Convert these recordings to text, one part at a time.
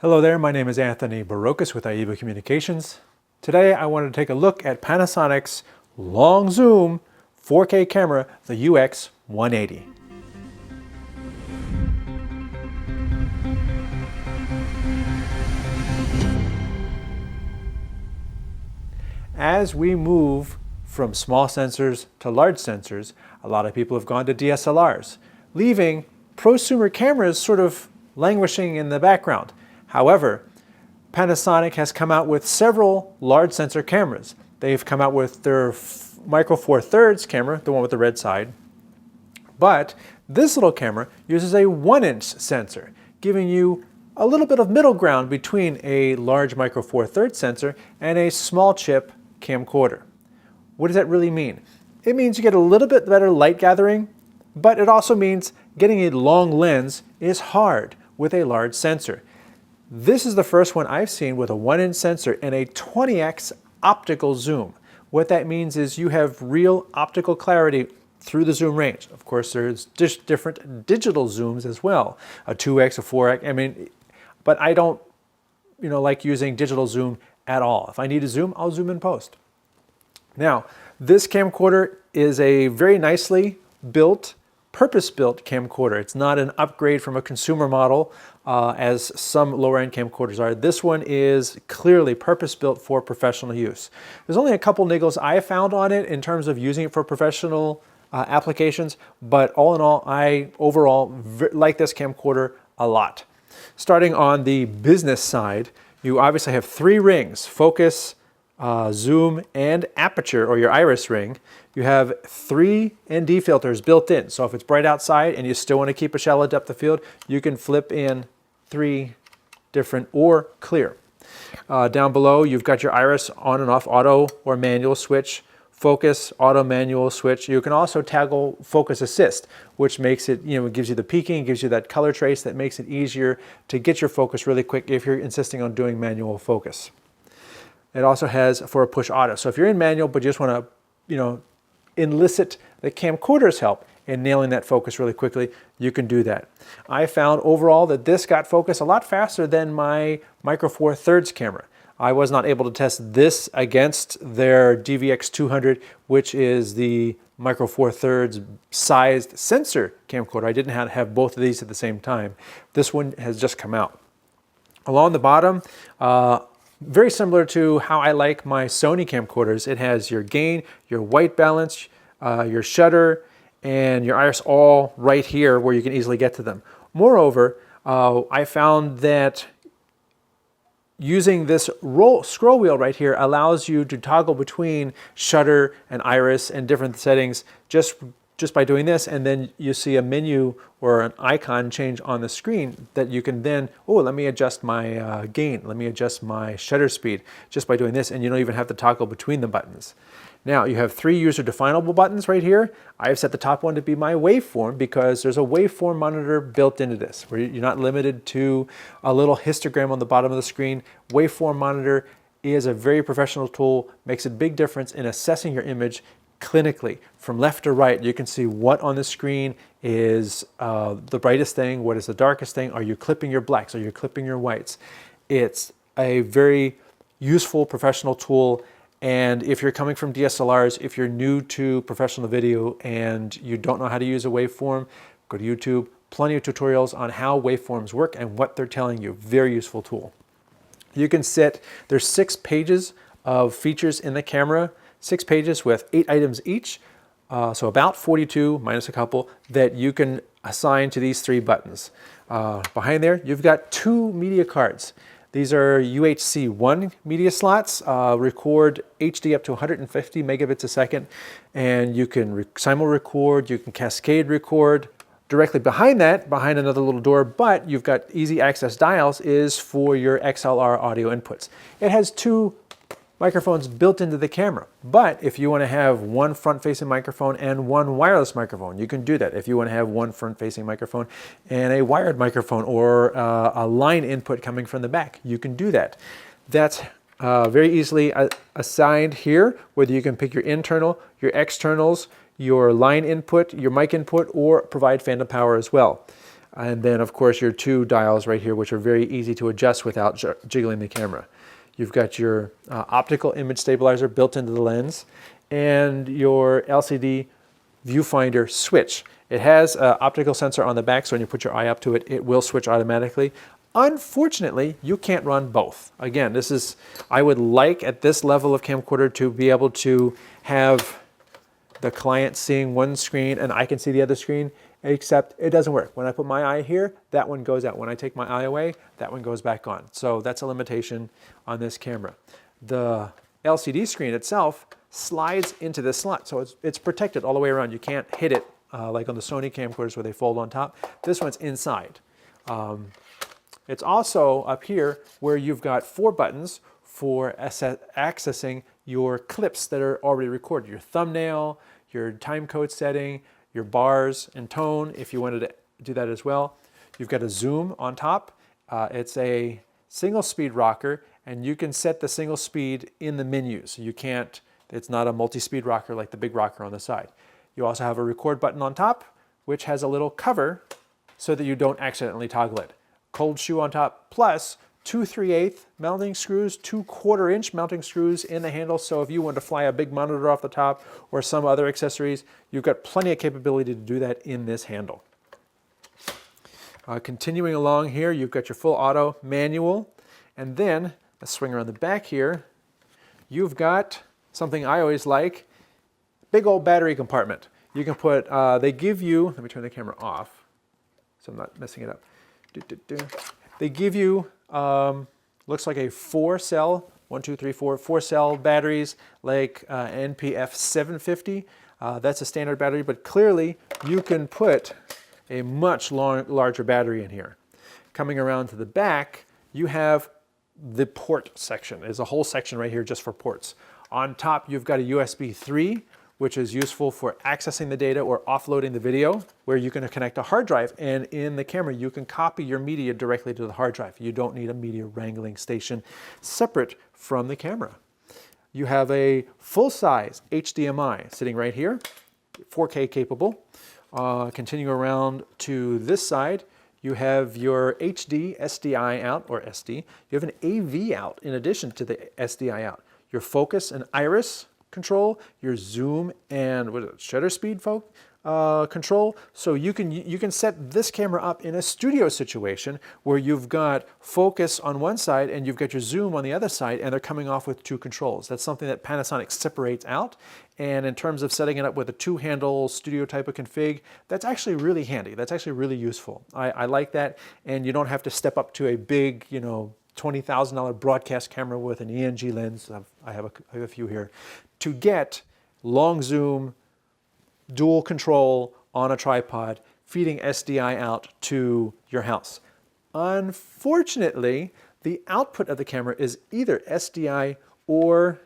Hello there, my name is Anthony Barocas with AIBA Communications. Today I wanted to take a look at Panasonic's long zoom 4K camera, the UX180. As we move from small sensors to large sensors, a lot of people have gone to DSLRs, leaving prosumer cameras sort of languishing in the background. However, Panasonic has come out with several large sensor cameras. They've come out with their Micro Four Thirds camera, the one with the red side, but this little camera uses a 1-inch sensor, giving you a little bit of middle ground between a large Micro Four Thirds sensor and a small chip camcorder. What does that really mean? It means you get a little bit better light gathering, but it also means getting a long lens is hard with a large sensor. This is the first one I've seen with a 1-inch sensor and a 20x optical zoom. What that means is you have real optical clarity through the zoom range. Of course, there's just different digital zooms as well, a 2x, a 4x. But I don't, like using digital zoom at all. If I need to zoom, I'll zoom in post. Now, this camcorder is a very nicely built, purpose-built camcorder. It's not an upgrade from a consumer model as some lower-end camcorders are. This one is clearly purpose-built for professional use. There's only a couple niggles I found on it in terms of using it for professional applications, but all in all, I overall like this camcorder a lot. Starting on the business side, you obviously have 3 rings: focus, zoom, and aperture, or your iris ring. You have 3 ND filters built in. So if it's bright outside and you still want to keep a shallow depth of field, you can flip in 3 different or clear. Down below, you've got your iris on and off auto or manual switch, focus, auto manual switch. You can also toggle focus assist, which makes it, it gives you the peaking, gives you that color trace that makes it easier to get your focus really quick if you're insisting on doing manual focus. It also has for a push auto. So if you're in manual but you just want to, elicit the camcorder's help in nailing that focus really quickly, you can do that. I found overall that this got focus a lot faster than my Micro Four Thirds camera. I was not able to test this against their DVX200, which is the Micro Four Thirds sized sensor camcorder. I didn't have both of these at the same time. This one has just come out. Along the bottom, very similar to how I like my Sony camcorders. It has your gain, your white balance, your shutter, and your iris all right here where you can easily get to them. Moreover, I found that using this scroll wheel right here allows you to toggle between shutter and iris and different settings just by doing this, and then you see a menu or an icon change on the screen that you can then, let me adjust my gain, let me adjust my shutter speed just by doing this, and you don't even have to toggle between the buttons. Now, you have 3 user-definable buttons right here. I've set the top one to be my waveform because there's a waveform monitor built into this, where you're not limited to a little histogram on the bottom of the screen. Waveform monitor is a very professional tool, makes a big difference in assessing your image clinically. From left to right, you can see what on the screen is the brightest thing, what is the darkest thing, are you clipping your blacks, are you clipping your whites. It's a very useful professional tool. And if you're coming from DSLRs, if you're new to professional video and you don't know how to use a waveform, go to YouTube. Plenty of tutorials on how waveforms work and what they're telling you. Very useful tool. You can there's 6 pages of features in the camera, 6 pages with 8 items each. So about 42 minus a couple that you can assign to these 3 buttons. Behind there, you've got 2 media cards. These are UHC-1 media slots, record HD up to 150 megabits a second, and you can simul record, you can cascade record. Directly behind that, behind another little door, but you've got easy access dials, is for your XLR audio inputs. It has 2 microphones built into the camera, but if you want to have 1 front-facing microphone and 1 wireless microphone, you can do that. If you want to have 1 front-facing microphone and a wired microphone or a line input coming from the back, you can do that. That's very easily assigned here, whether you can pick your internal, your externals, your line input, your mic input, or provide phantom power as well. And then of course your 2 dials right here, which are very easy to adjust without jiggling the camera. You've got your optical image stabilizer built into the lens and your LCD viewfinder switch. It has an optical sensor on the back, so when you put your eye up to it, it will switch automatically. Unfortunately, you can't run both. Again, I would like at this level of camcorder to be able to have the client seeing one screen and I can see the other screen, except it doesn't work. When I put my eye here, that one goes out. When I take my eye away, that one goes back on. So that's a limitation on this camera. The LCD screen itself slides into this slot, so it's protected all the way around. You can't hit it like on the Sony camcorders where they fold on top. This one's inside. It's also up here where you've got 4 buttons for accessing your clips that are already recorded. Your thumbnail, your time code setting, your bars and tone if you wanted to do that as well. You've got a zoom on top. It's a single speed rocker and you can set the single speed in the menus. It's not a multi-speed rocker like the big rocker on the side. You also have a record button on top, which has a little cover so that you don't accidentally toggle it. Cold shoe on top, plus 2 3/8 mounting screws, 2 1/4-inch mounting screws in the handle. So if you want to fly a big monitor off the top or some other accessories, you've got plenty of capability to do that in this handle. Continuing along here, you've got your full auto manual. And then, let's swing around the back here, you've got something I always like, big old battery compartment. You can put, they give you, let me turn the camera off so I'm not messing it up. They give you, looks like a 4-cell, 1, 2, 3, 4, 4-cell batteries like NPF 750. That's a standard battery, but clearly you can put a much larger battery in here. Coming around to the back, you have the port section. There's a whole section right here just for ports. On top, you've got a USB 3, which is useful for accessing the data or offloading the video, where you can connect a hard drive, and in the camera you can copy your media directly to the hard drive. You don't need a media wrangling station separate from the camera. You have a full-size HDMI sitting right here, 4K capable. Continuing around to this side, you have your HD SDI out, or SD. You have an AV out in addition to the SDI out. Your focus and iris control, your zoom and shutter speed control. So you can set this camera up in a studio situation where you've got focus on one side and you've got your zoom on the other side, and they're coming off with 2 controls. That's something that Panasonic separates out. And in terms of setting it up with a 2-handle studio type of config, that's actually really handy. That's actually really useful. I like that, and you don't have to step up to a big, $20,000 broadcast camera with an ENG lens. I have a few here to get long zoom, dual control on a tripod, feeding SDI out to your house. Unfortunately, the output of the camera is either SDI or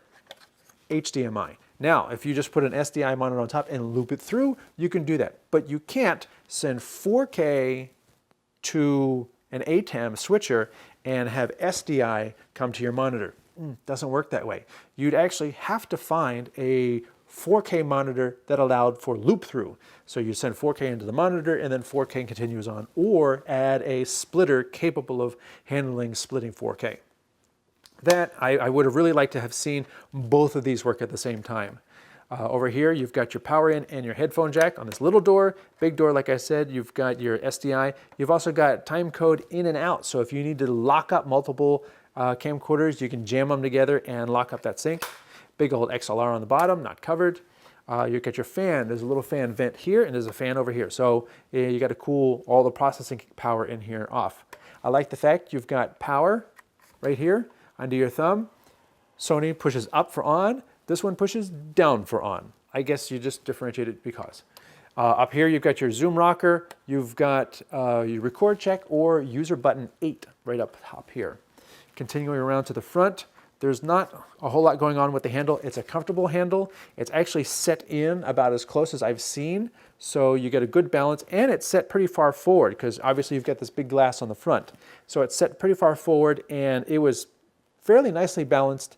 HDMI. Now, if you just put an SDI monitor on top and loop it through, you can do that. But you can't send 4K to an ATEM switcher and have SDI come to your monitor. Doesn't work that way. You'd actually have to find a 4K monitor that allowed for loop through. So you send 4K into the monitor and then 4K continues on, or add a splitter capable of handling splitting 4K. That, I would have really liked to have seen both of these work at the same time. Over here, you've got your power in and your headphone jack on this little door. Big door, like I said, you've got your SDI. You've also got time code in and out. So if you need to lock up multiple camcorders, you can jam them together and lock up that sync. Big old XLR on the bottom, not covered. You get your fan. There's a little fan vent here, and there's a fan over here. So you got to cool all the processing power in here off. I like the fact you've got power right here under your thumb. Sony pushes up for on. This one pushes down for on. I guess you just differentiate it because. Up here you've got your zoom rocker. You've got your record check or user button 8 right up top here. Continuing around to the front, there's not a whole lot going on with the handle. It's a comfortable handle. It's actually set in about as close as I've seen. So you get a good balance, and it's set pretty far forward because obviously you've got this big glass on the front. So it's set pretty far forward, and it was fairly nicely balanced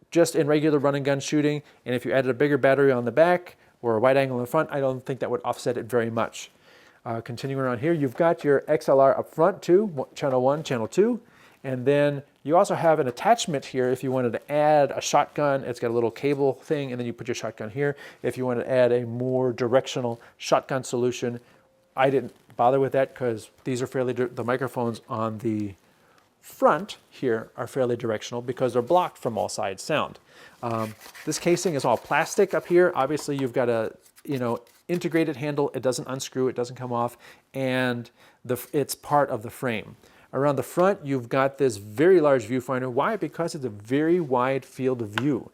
just in regular run and gun shooting. And if you added a bigger battery on the back or a wide angle in the front, I don't think that would offset it very much. Continuing around here, you've got your XLR up front too, channel 1, channel 2, and then you also have an attachment here if you wanted to add a shotgun. It's got a little cable thing, and then you put your shotgun here. If you want to add a more directional shotgun solution, I didn't bother with that because these are the microphones on the front here are fairly directional because they're blocked from all sides sound. This casing is all plastic up here. Obviously you've got a integrated handle. It doesn't unscrew, it doesn't come off, and it's part of the frame. Around the front, you've got this very large viewfinder. Why? Because it's a very wide field of view,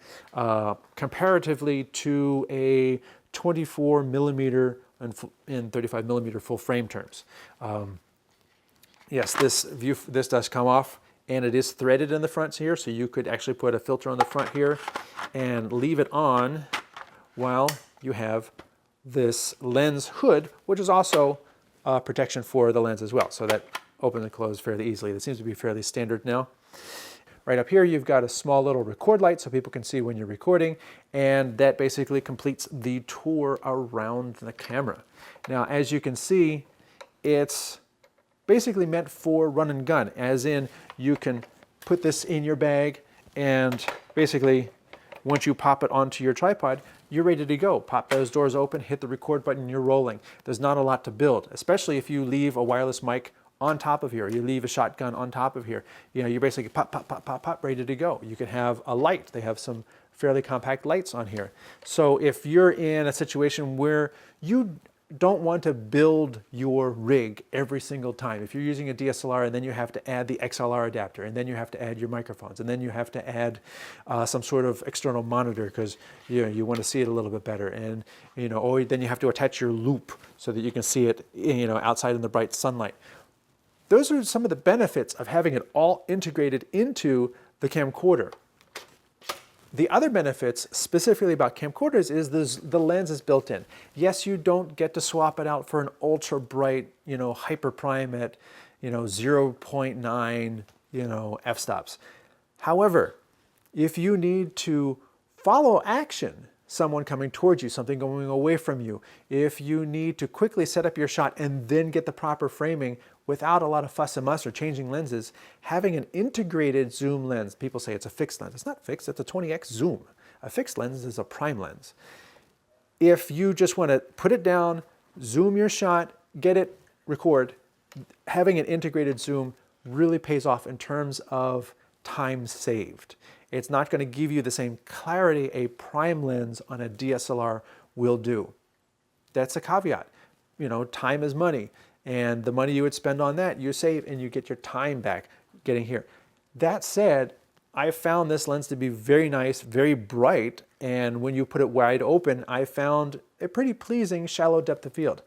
comparatively to a 24 millimeter and 35 millimeter full frame terms. Yes, this does come off, and it is threaded in the front here, so you could actually put a filter on the front here and leave it on while you have this lens hood, which is also protection for the lens as well, so that opens and closes fairly easily. That seems to be fairly standard now. Right up here, you've got a small little record light so people can see when you're recording, and that basically completes the tour around the camera. Now, as you can see, it's basically meant for run and gun, as in you can put this in your bag and basically once you pop it onto your tripod, you're ready to go. Pop those doors open, hit the record button, you're rolling. There's not a lot to build, especially if you leave a wireless mic on top of here, you leave a shotgun on top of here. You're basically pop, pop, pop, pop, pop, ready to go. You can have a light. They have some fairly compact lights on here. So if you're in a situation where you don't want to build your rig every single time, if you're using a DSLR and then you have to add the XLR adapter, and then you have to add your microphones, and then you have to add some sort of external monitor because you want to see it a little bit better, and or then you have to attach your loop so that you can see it outside in the bright sunlight. Those are some of the benefits of having it all integrated into the camcorder. The other benefits specifically about camcorders is the lens is built in. Yes, you don't get to swap it out for an ultra bright, hyper prime at, 0.9, f-stops. However, if you need to follow action, someone coming towards you, something going away from you, if you need to quickly set up your shot and then get the proper framing without a lot of fuss and muss or changing lenses, having an integrated zoom lens, people say it's a fixed lens. It's not fixed, it's a 20x zoom. A fixed lens is a prime lens. If you just want to put it down, zoom your shot, get it, record, having an integrated zoom really pays off in terms of time saved. It's not going to give you the same clarity a prime lens on a DSLR will do. That's a caveat. Time is money. And the money you would spend on that, you save and you get your time back getting here. That said, I found this lens to be very nice, very bright, and when you put it wide open, I found a pretty pleasing shallow depth of field.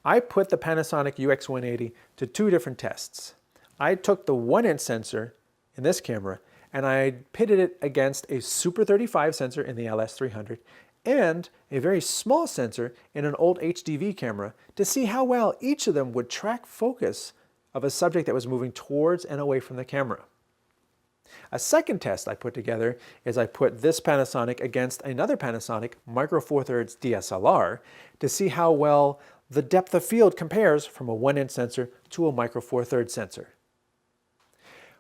I put the Panasonic UX180 to 2 different tests. I took the 1-inch sensor in this camera and I pitted it against a Super 35 sensor in the LS300 and a very small sensor in an old HDV camera to see how well each of them would track focus of a subject that was moving towards and away from the camera. A second test I put together is I put this Panasonic against another Panasonic Micro Four Thirds DSLR to see how well the depth of field compares from a 1-inch sensor to a Micro Four Thirds sensor.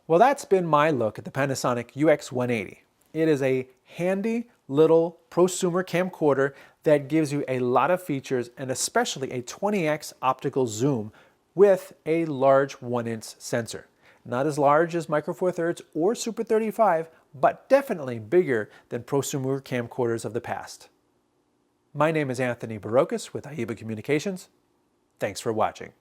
Well, that's been my look at the Panasonic UX180. It is a handy little prosumer camcorder that gives you a lot of features and especially a 20x optical zoom with a large 1-inch sensor. Not as large as Micro Four Thirds or Super 35, but definitely bigger than prosumer camcorders of the past. My name is Anthony Barocas with AIBA Communications. Thanks for watching.